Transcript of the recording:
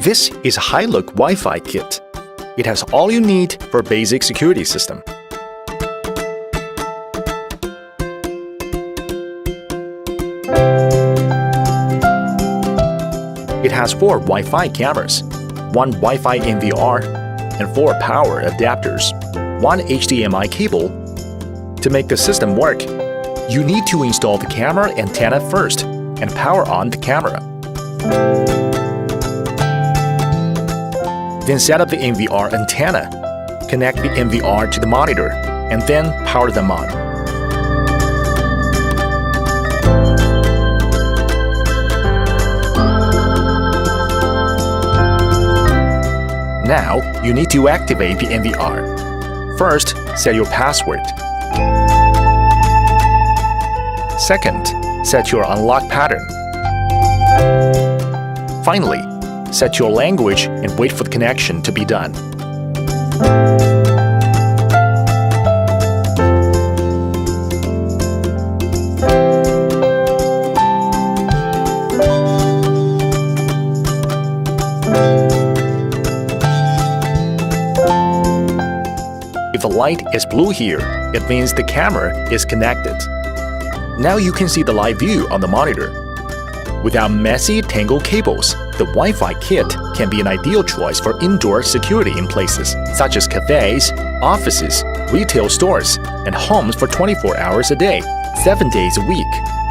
This is a Hilook Wi-Fi kit. It has all you need for a basic security system. It has 4 Wi-Fi cameras, 1 Wi-Fi NVR, and 4 power adapters, 1 HDMI cable. To make the system work, you need to install the camera antenna first and power on the camera. Then set up the NVR antenna, connect the NVR to the monitor, and then power them on. Now, you need to activate the NVR. First, set your password. Second, set your unlock pattern. Finally, set your language and wait for the connection to be done. If the light is blue here, it means the camera is connected. Now you can see the live view on the monitor. Without messy, tangled cables, the Wi-Fi kit can be an ideal choice for indoor security in places such as cafes, offices, retail stores, and homes for 24 hours a day, 7 days a week.